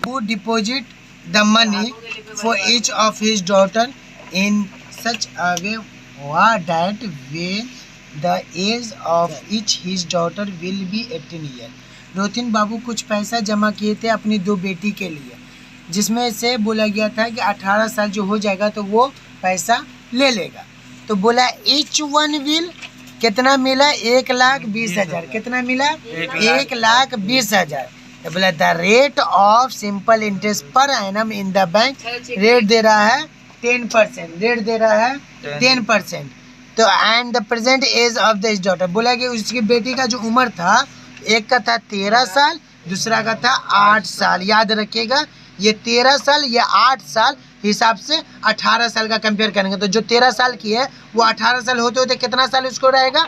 who deposit the money for each of his daughter in such a way that when the age of each his daughter will be 18 years. रोथिन बाबू कुछ पैसा जमा किए थे अपनी दो बेटी के लिए, जिसमें से बोला गया था कि 18 साल जो हो जाएगा तो वो पैसा ले लेगा। तो बोला ईच वन विल कितना मिला 1,20,000। कितना मिला 1,20,000। तो बोला the rate of simple interest per annum in the bank rate दे रहा है 10%। रेट दे रहा है 10%। तो and the present age of this daughter, बोला कि उसकी बेटी का जो उम्र था, एक का था 13 साल, दूसरा का था 8 साल। याद रखिएगा ये 13 साल ये 8 साल हिसाब से 18 साल का कंपेयर करेंगे। तो जो 13 साल की है वो 18 साल होते होते कितना साल उसको रहेगा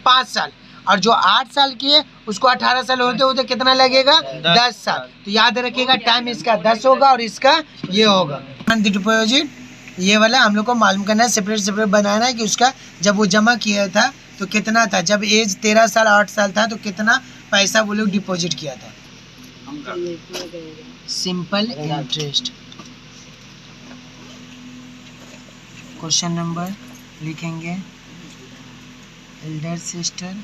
5 साल, और जो 8 साल की है उसको 18 साल होते होते कितना लगेगा 10 साल। तो याद रखिएगा टाइम इसका 10 होगा और इसका ये होगा। डिपॉजिट ये वाला हम लोग को मालूम करना है, सेपरेट सेपरेट बनाना है कि उसका जब वो जमा किया था तो कितना था, जब एज 13 साल 8 साल था तो कितना पैसा वो लोग डिपॉजिट किया था। Simple interest. क्वेश्चन नंबर लिखेंगे elder sister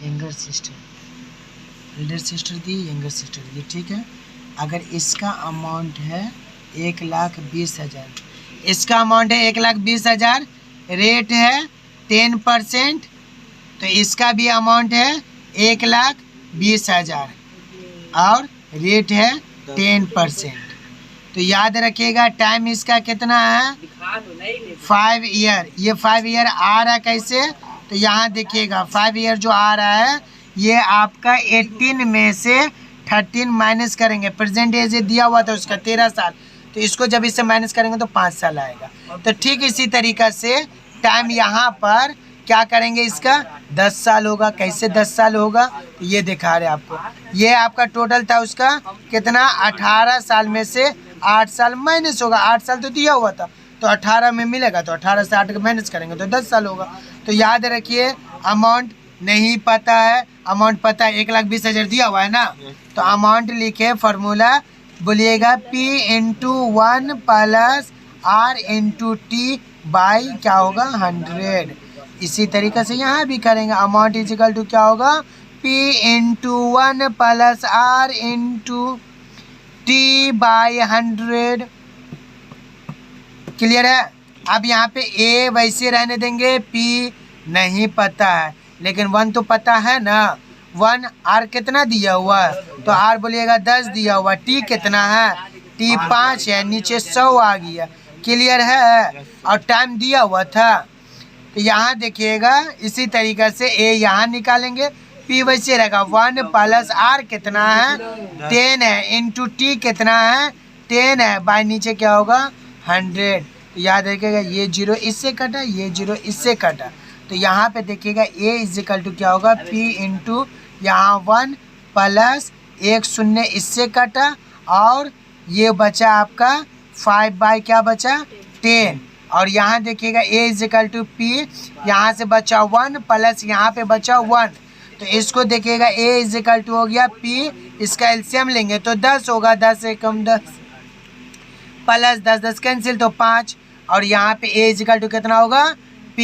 younger sister, elder sister दी यंगर सिस्टर दी, ठीक है। अगर इसका अमाउंट है 1,20,000, इसका अमाउंट है 1,20,000, रेट है 10%, तो इसका भी अमाउंट है 1,20,000 और रेट है 10%। तो याद रखिएगा टाइम इसका कितना है 5 ईयर। ये 5 ईयर आ रहा है कैसे, तो यहाँ देखिएगा 5 ईयर जो आ रहा है ये आपका 18 में से 13 माइनस करेंगे। प्रेजेंट एज दिया हुआ था उसका 13 साल, तो इसको जब इससे माइनस करेंगे तो 5 साल आएगा। तो ठीक इसी तरीक़ा से टाइम यहाँ पर क्या करेंगे इसका 10 साल होगा। कैसे 10 साल होगा, तो ये दिखा रहे आपको। ये आपका टोटल था उसका कितना 18 साल में से 8 साल माइनस होगा। 8 साल तो दिया हुआ था तो 18 में मिलेगा, तो 18 से 8 माइनस करेंगे तो 10 साल होगा। तो याद रखिए अमाउंट नहीं पता है, अमाउंट पता है 1,20,000 दिया हुआ है ना, तो अमाउंट लिखे फार्मूला बोलिएगा P × 1 + R × T बाई क्या होगा 100। इसी तरीके से यहाँ भी करेंगे। अमाउंट इजिकल टू क्या होगा P × 1 + R × T by 100। Clear है। अब यहाँ पे A वैसे रहने देंगे, P नहीं पता है, लेकिन 1 तो पता है ना। 1 R कितना दिया हुआ है, तो R बोलिएगा 10 दिया हुआ। T कितना है, T 5 है, नीचे 100 आ गया। क्लियर है। और टाइम दिया हुआ था, तो यहाँ देखिएगा इसी तरीक़े से A यहाँ निकालेंगे, P वैसे रहेगा 1 + R कितना है 10 है, × T कितना है 10 है, बाई नीचे क्या होगा 100। तो याद रखिएगा ये 0 इससे कटा, ये 0 इससे कटा, तो यहाँ पे देखिएगा A इजिकल टू क्या होगा P × यहाँ 1 + 1 0 इससे कटा, और ये बचा आपका 5 बाई क्या बचा 10। और यहाँ देखिएगा A इजिकल टू P, यहाँ से बचा 1 + यहाँ पे बचा 1, तो इसको देखिएगा A इजिकल टू हो गया P, इसका एलसीएम लेंगे तो 10 होगा, 10 से कम 10 + 10 10 कैंसिल तो 5, और यहाँ पे A इजिकल टू कितना होगा P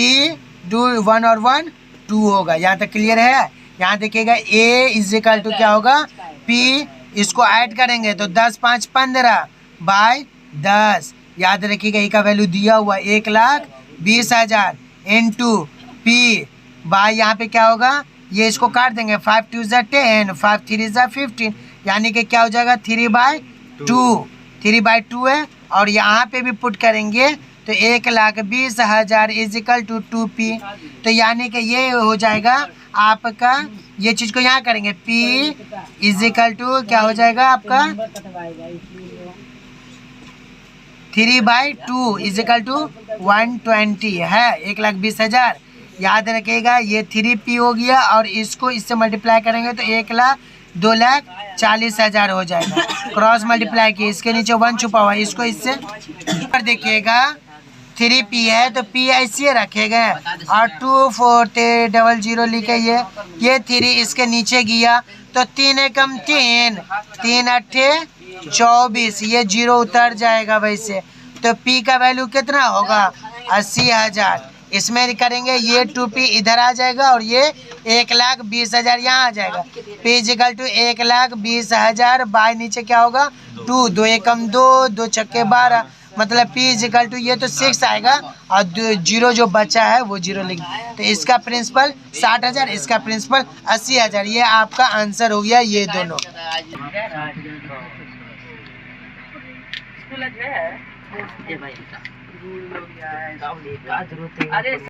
2 1 और 1 2 होगा। यहाँ तक क्लियर है। यहाँ देखिएगा A इजिकल टू क्या होगा P, इसको ऐड करेंगे तो 10 5 15 बाई 10। याद रखिएगा A का वैल्यू दिया हुआ 1,20,000 × P बाई यहाँ पे क्या होगा, ये इसको काट देंगे 5 2 = 10 5 3 = 15, यानी कि क्या हो जाएगा 3/2 है। और यहाँ पे भी पुट करेंगे तो 1,20,000 इजिकल टू 2P, तो यानी कि ये हो जाएगा आपका, ये चीज़ को यहाँ करेंगे P इजिकल टू क्या हो जाएगा आपका 3/2 इजिकल टू 120 है 1,20,000। याद रखिएगा ये 3P हो गया, और इसको इससे मल्टीप्लाई करेंगे तो 1,02,40,000 हो जाएगा। क्रॉस मल्टीप्लाई किए, इसके नीचे 1 छुपा हुआ है, इसको इससे पर देखिएगा 3P है तो P ऐसे रखेगा और 24800 लिखे ये 3 इसके नीचे गया तो 3 एकम 3 3 अट्ठे 24 ये 0 उतर जाएगा वैसे। तो P का वैल्यू कितना होगा 80,000। इसमें करेंगे ये 2P इधर आ जाएगा और ये 1,20,000 यहाँ आ जाएगा। P इजिकल टू 1,20,000 बाय नीचे क्या होगा 2 2 एकम 2 2 छक्के 12 मतलब P इजिकल टू ये तो 6 आएगा और 0 जो बचा है वो 0 लिख। तो इसका प्रिंसिपल 60,000 इसका प्रिंसिपल 80,000। ये आपका आंसर हो गया ये दोनों।